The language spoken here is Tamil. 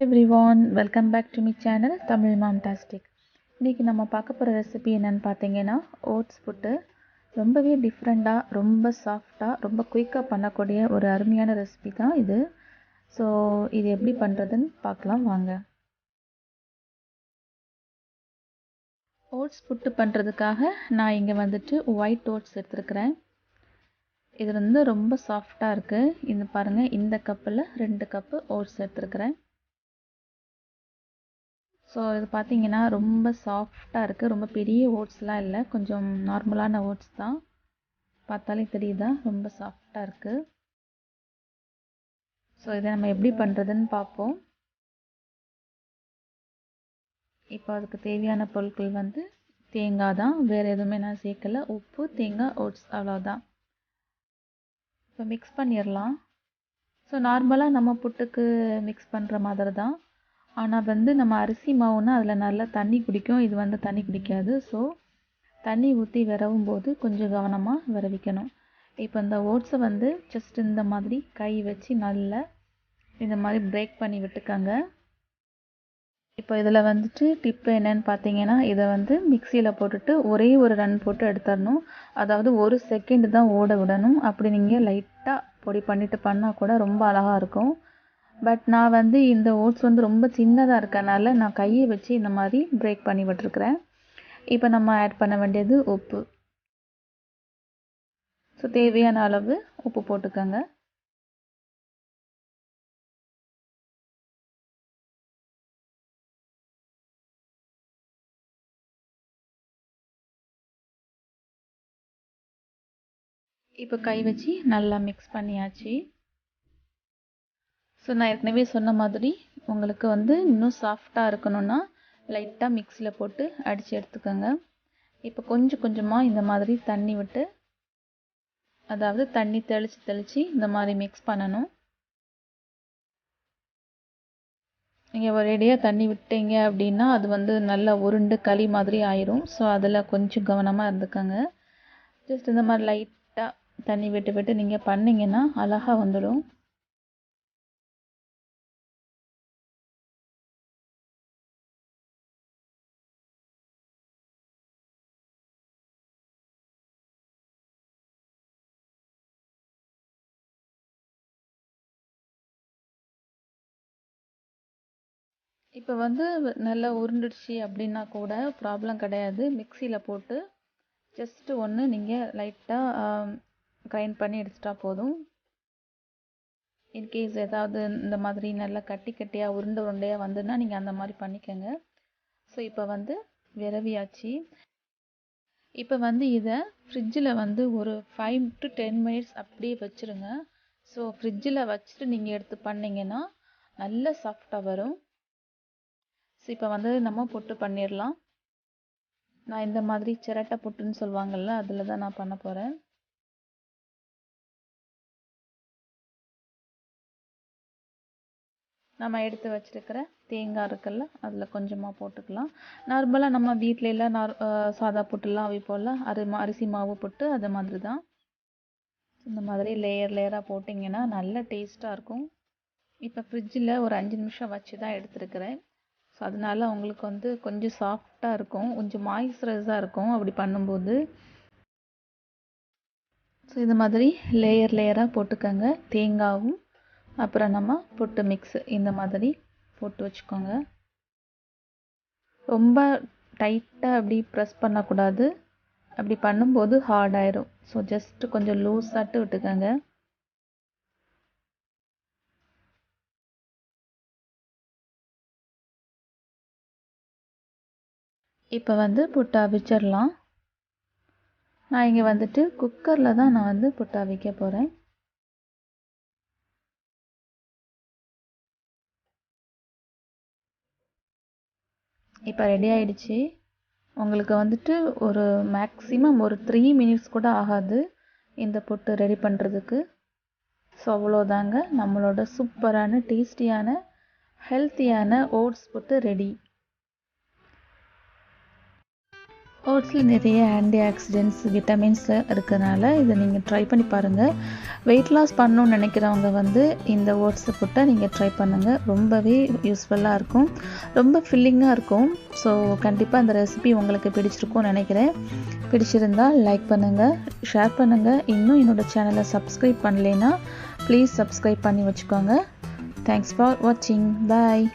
Everyone, welcome back to my channel Tamil Momtastic. இன்றைக்கி நம்ம பார்க்க போகிற ரெசிபி என்னென்னு பார்த்தீங்கன்னா ஓட்ஸ் புட்டு. ரொம்பவே டிஃப்ரெண்ட்டாக, ரொம்ப சாஃப்டாக, ரொம்ப குயிக்காக பண்ணக்கூடிய ஒரு அருமையான ரெசிபி தான் இது. ஸோ இது எப்படி பண்ணுறதுன்னு பார்க்கலாம் வாங்க. ஓட்ஸ் புட்டு பண்ணுறதுக்காக நான் இங்கே வந்துட்டு ஒயிட் ஓட்ஸ் எடுத்துருக்கிறேன். இது வந்து ரொம்ப சாஃப்டாக இருக்குது. இது பாருங்கள், இந்த கப்பில் 2 கப்பு ஓட்ஸ் எடுத்துருக்கிறேன். ஸோ இது பார்த்தீங்கன்னா ரொம்ப சாஃப்டாக இருக்குது. ரொம்ப பெரிய ஓட்ஸ்லாம் இல்லை, கொஞ்சம் நார்மலான ஓட்ஸ் தான். பார்த்தாலே தெரியுதா, ரொம்ப சாஃப்டாக இருக்குது. ஸோ இதை நம்ம எப்படி பண்ணுறதுன்னு பார்ப்போம். இப்போ அதுக்கு தேவையான பொருட்கள் வந்து தேங்காய் தான், வேறு எதுவுமே நான் சேர்க்கலை. உப்பு, தேங்காய், ஓட்ஸ், அவ்வளோதான். இப்போ மிக்ஸ் பண்ணிடலாம். ஸோ நார்மலாக நம்ம புட்டுக்கு மிக்ஸ் பண்ணுற மாதிரி தான். ஆனால் வந்து நம்ம அரிசி மாவுன்னா அதில் நல்லா தண்ணி குடிக்கும், இது வந்து தண்ணி குடிக்காது. ஸோ தண்ணி ஊற்றி விரவும் போது கொஞ்சம் கவனமாக விரவிக்கணும். இப்போ இந்த ஓட்ஸை வந்து ஜஸ்ட் இந்த மாதிரி கை வச்சு நல்லா இந்த மாதிரி பிரேக் பண்ணி விட்டுக்கோங்க. இப்போ இதில் வந்துட்டு டிப்பு என்னன்னு பார்த்தீங்கன்னா, இதை வந்து மிக்சியில் போட்டுட்டு ஒரே ஒரு ரன் போட்டு எடுத்துடணும். அதாவது 1 செகண்ட் தான் ஓட விடணும். அப்படி நீங்கள் லைட்டாக பொடி பண்ணிவிட்டு பண்ணால் கூட ரொம்ப அழகாக இருக்கும். பட் நான் வந்து இந்த ஓட்ஸ் வந்து ரொம்ப சின்னதாக இருக்கனால நான் கையை வச்சு இந்த மாதிரி பிரேக் பண்ணி விட்டுருக்குறேன். இப்போ நம்ம ஆட் பண்ண வேண்டியது உப்பு. ஸோ தேவையான அளவு உப்பு போட்டுக்கோங்க. இப்போ கை வச்சு நல்லா மிக்ஸ் பண்ணியாச்சு. ஸோ நான் ஏற்கனவே சொன்ன மாதிரி உங்களுக்கு வந்து இன்னும் சாஃப்டாக இருக்கணும்னா லைட்டாக மிக்ஸியில் போட்டு அடித்து எடுத்துக்கோங்க. இப்போ கொஞ்சம் கொஞ்சமாக இந்த மாதிரி தண்ணி விட்டு, அதாவது தண்ணி தெளித்து இந்த மாதிரி மிக்ஸ் பண்ணணும். நீங்கள் ஒரேடியாக தண்ணி விட்டீங்க அப்படின்னா அது வந்து நல்லா உருண்டு களி மாதிரி ஆயிரும். ஸோ அதில் கொஞ்சம் கவனமாக இருந்துக்கோங்க. ஜஸ்ட் இந்த மாதிரி லைட்டாக தண்ணி விட்டு விட்டு நீங்கள் பண்ணிங்கன்னா அழகாக வந்துடும். இப்போ வந்து நல்லா உருண்டுடுச்சு அப்படின்னா கூட ப்ராப்ளம் கிடையாது. மிக்சியில் போட்டு ஜஸ்ட்டு ஒன்று நீங்கள் லைட்டாக கிரைண்ட் பண்ணி எடுத்துட்டா போதும். இன்கேஸ் ஏதாவது இந்த மாதிரி நல்லா கட்டி கட்டியாக உருண்டையாக வந்துன்னா நீங்கள் அந்த மாதிரி பண்ணிக்கோங்க. ஸோ இப்போ வந்து விரவியாச்சு. இப்போ வந்து இதை ஃப்ரிட்ஜில் வந்து ஒரு 5 to 10 மினிட்ஸ் அப்படியே வச்சுருங்க. ஸோ ஃப்ரிட்ஜில் வச்சுட்டு நீங்கள் எடுத்து பண்ணிங்கன்னா நல்ல சாஃப்டாக வரும். ஸோ இப்போ வந்து நம்ம புட்டு பண்ணிடலாம். நான் இந்த மாதிரி சிரட்டை புட்டுன்னு சொல்லுவாங்கள்ல, அதில் தான் நான் பண்ண போகிறேன். நம்ம எடுத்து வச்சுருக்கிற தேங்காய் இருக்குல்ல, அதில் கொஞ்சமாக போட்டுக்கலாம். நார்மலாக நம்ம வீட்டில எல்லாம் சாதா புட்டுலாம் அவிப்போம்ல, அரிசி மாவு புட்டு அது மாதிரி தான். இந்த மாதிரி லேயர் லேயராக போட்டிங்கன்னா நல்ல டேஸ்ட்டாக இருக்கும். இப்போ ஃப்ரிட்ஜில் ஒரு 5 நிமிஷம் வச்சு தான் எடுத்துருக்கிறேன். ஸோ அதனால உங்களுக்கு வந்து கொஞ்சம் சாஃப்டாக இருக்கும், கொஞ்சம் மாய்ஸ்சரைஸாக இருக்கும் அப்படி பண்ணும்போது. ஸோ இது மாதிரி லேயர் லேயராக போட்டுக்கோங்க. தேங்காயும் அப்புறம் நம்ம புட்டு மிக்ஸு இந்த மாதிரி போட்டு வச்சுக்கோங்க. ரொம்ப டைட்டாக அப்படி ப்ரெஸ் பண்ணக்கூடாது, அப்படி பண்ணும்போது ஹார்ட் ஆயிரும். ஸோ ஜஸ்ட்டு கொஞ்சம் லூஸாட்டு விட்டுக்கோங்க. இப்போ வந்து புட்டு அவிச்சிடலாம். நான் இங்கே வந்துட்டு குக்கரில் தான் நான் வந்து புட்டு அவிக்க போகிறேன். இப்போ ரெடி ஆயிடுச்சு. உங்களுக்கு வந்துட்டு ஒரு மேக்ஸிமம் ஒரு 3 மினிட்ஸ் கூட ஆகாது இந்த புட்டு ரெடி பண்ணுறதுக்கு. ஸோ அவ்வளோதாங்க, நம்மளோட சூப்பரான டேஸ்டியான ஹெல்த்தியான ஓட்ஸ் புட்டு ரெடி. ஓட்ஸில் நிறைய ஆன்டி ஆக்சிடென்ட்ஸ் விட்டமின்ஸ் இருக்கிறதுனால இதை நீங்கள் ட்ரை பண்ணி பாருங்கள். வெயிட் லாஸ் பண்ணணும்னு நினைக்கிறவங்க வந்து இந்த ஓட்ஸை புட்டை நீங்கள் ட்ரை பண்ணுங்கள். ரொம்பவே யூஸ்ஃபுல்லாக இருக்கும், ரொம்ப ஃபில்லிங்காக இருக்கும். ஸோ கண்டிப்பாக இந்த ரெசிபி உங்களுக்கு பிடிச்சிருக்கும்னு நினைக்கிறேன். பிடிச்சிருந்தால் லைக் பண்ணுங்கள், ஷேர் பண்ணுங்கள். இன்னும் என்னோடய சேனலை சப்ஸ்கிரைப் பண்ணலைன்னா ப்ளீஸ் சப்ஸ்கிரைப் பண்ணி வச்சுக்கோங்க. தேங்க்ஸ் ஃபார் வாட்சிங். பாய்.